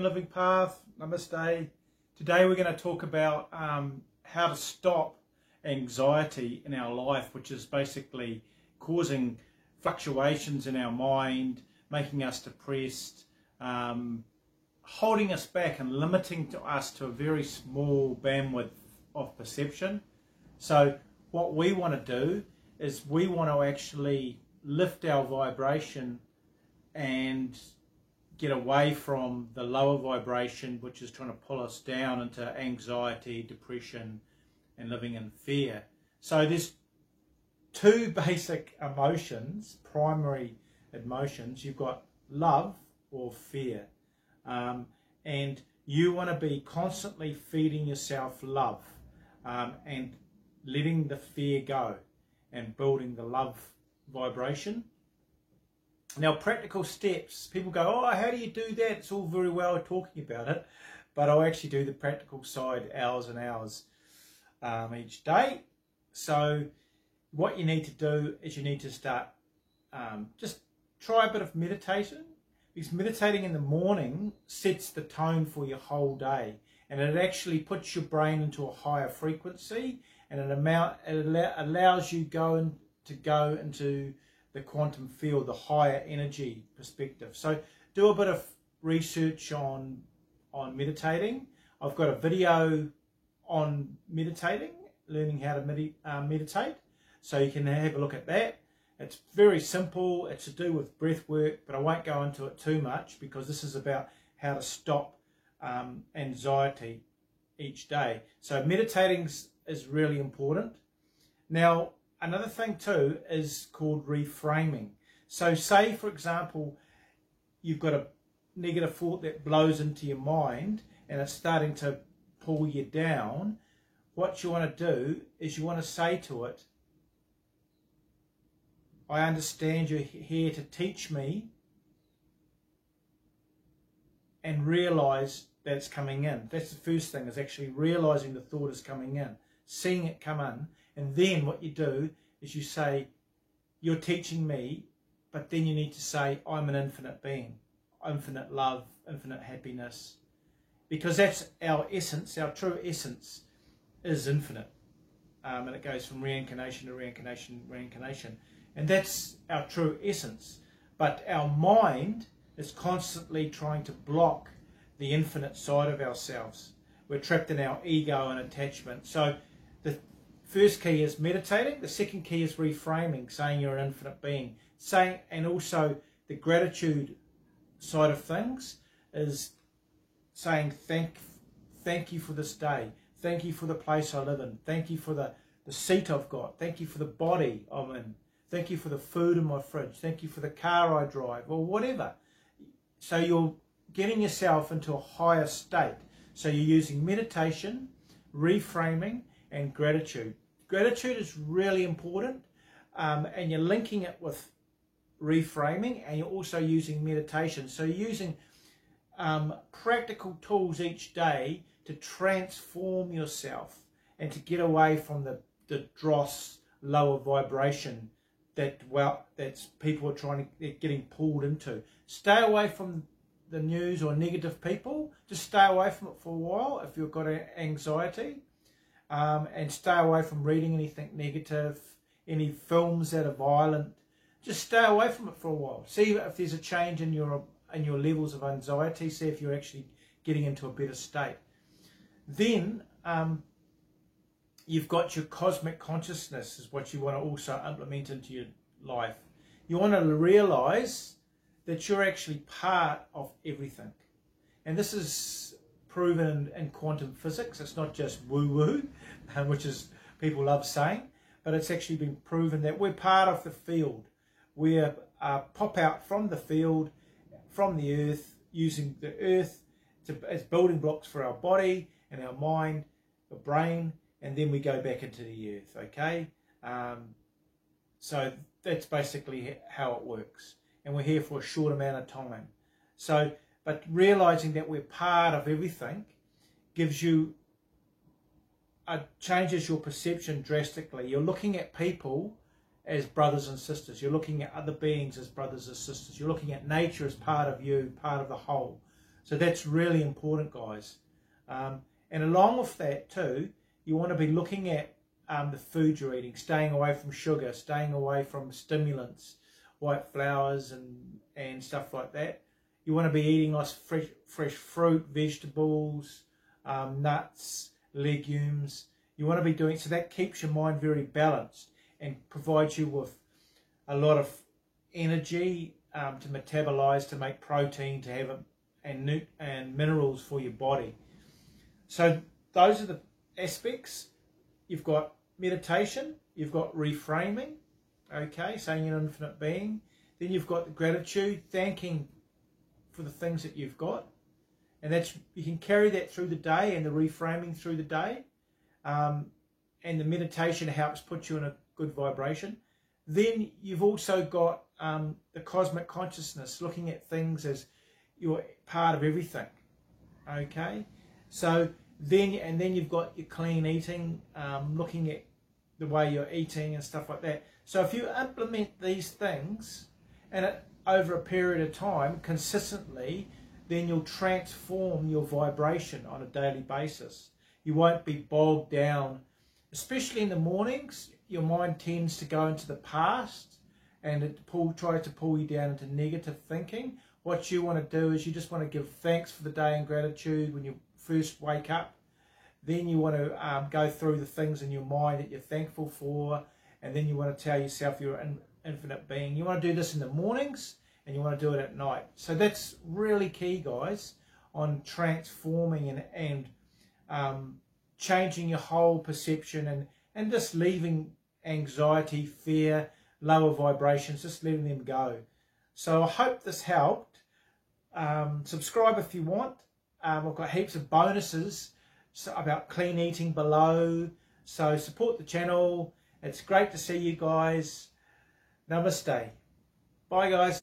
Living Path, namaste. Today we're going to talk about how to stop anxiety in our life, which is basically causing fluctuations in our mind, making us depressed, holding us back and limiting us to a very small bandwidth of perception. So what we want to do is we want to actually lift our vibration and get away from the lower vibration, which is trying to pull us down into anxiety, depression, and living in fear. So there's two basic emotions, primary emotions. You've got love or fear. And you want to be constantly feeding yourself love and letting the fear go and building the love vibration. Now, practical steps, people go, oh, how do you do that? It's all very well talking about it, but I'll actually do the practical side hours and hours each day. So what you need to do is you need to start, just try a bit of meditation, because meditating in the morning sets the tone for your whole day, and it actually puts your brain into a higher frequency, and it allows you to go into the quantum field, the higher energy perspective. So do a bit of research on meditating. I've got a video on meditating, learning how to meditate. So you can have a look at that. It's very simple. It's to do with breath work, but I won't go into it too much because this is about how to stop anxiety each day. So meditating is really important. Now, another thing too is called reframing. So say, for example, you've got a negative thought that blows into your mind and it's starting to pull you down. What you want to do is you want to say to it, I understand you're here to teach me, and realise that it's coming in. That's the first thing, is actually realising the thought is coming in, seeing it come in. And then what you do is you say, you're teaching me, but then you need to say, I'm an infinite being, infinite love, infinite happiness. Because that's our essence, our true essence is infinite. And it goes from reincarnation to reincarnation, reincarnation. And that's our true essence. But our mind is constantly trying to block the infinite side of ourselves. We're trapped in our ego and attachment. So the first key is meditating. The second key is reframing, saying you're an infinite being. And also the gratitude side of things is saying thank you for this day. Thank you for the place I live in. Thank you for the seat I've got. Thank you for the body I'm in. Thank you for the food in my fridge. Thank you for the car I drive, or whatever. So you're getting yourself into a higher state. So you're using meditation, reframing, and gratitude. Gratitude is really important, and you're linking it with reframing, and you're also using meditation. So you're using practical tools each day to transform yourself and to get away from the dross, lower vibration that's people are getting pulled into. Stay away from the news or negative people. Just stay away from it for a while if you've got anxiety. And stay away from reading anything negative, any films that are violent. Just stay away from it for a while. See if there's a change in your levels of anxiety. See if you're actually getting into a better state. Then you've got your cosmic consciousness is what you want to also implement into your life. You want to realise that you're actually part of everything. And this is proven in quantum physics. It's not just woo-woo, which is people love saying, but it's actually been proven that we're part of the field. We pop out from the field, from the earth, using the earth as building blocks for our body and our mind, the brain, and then we go back into the earth, okay? So that's basically how it works. And we're here for a short amount of time. So, but realising that we're part of everything gives you, changes your perception drastically. You're looking at people as brothers and sisters. You're looking at other beings as brothers and sisters. You're looking at nature as part of you, part of the whole. So that's really important, guys. And along with that too, you want to be looking at the food you're eating, staying away from sugar, staying away from stimulants, white flours and stuff like that. You want to be eating lots of fresh fruit, vegetables, nuts, legumes. You want to be doing, so that keeps your mind very balanced and provides you with a lot of energy to metabolize, to make protein, to have and minerals for your body. So those are the aspects. You've got meditation, you've got reframing, okay, saying you're an infinite being. Then you've got the gratitude, thanking for the things that you've got. And that's, you can carry that through the day, and the reframing through the day. And the meditation helps put you in a good vibration. Then you've also got the cosmic consciousness, looking at things as you're part of everything. Okay, so then you've got your clean eating, looking at the way you're eating and stuff like that. So if you implement these things and over a period of time consistently, then you'll transform your vibration on a daily basis. You won't be bogged down, especially in the mornings. Your mind tends to go into the past, and it tries to pull you down into negative thinking. What you want to do is you just want to give thanks for the day and gratitude when you first wake up. Then you want to go through the things in your mind that you're thankful for, and then you want to tell yourself you're an infinite being. You want to do this in the mornings, and you want to do it at night. So that's really key, guys, on transforming and changing your whole perception and just leaving anxiety, fear, lower vibrations, just letting them go. So I hope this helped. Subscribe if you want. I've got heaps of bonuses about clean eating below. So support the channel. It's great to see you guys. Namaste. Bye, guys.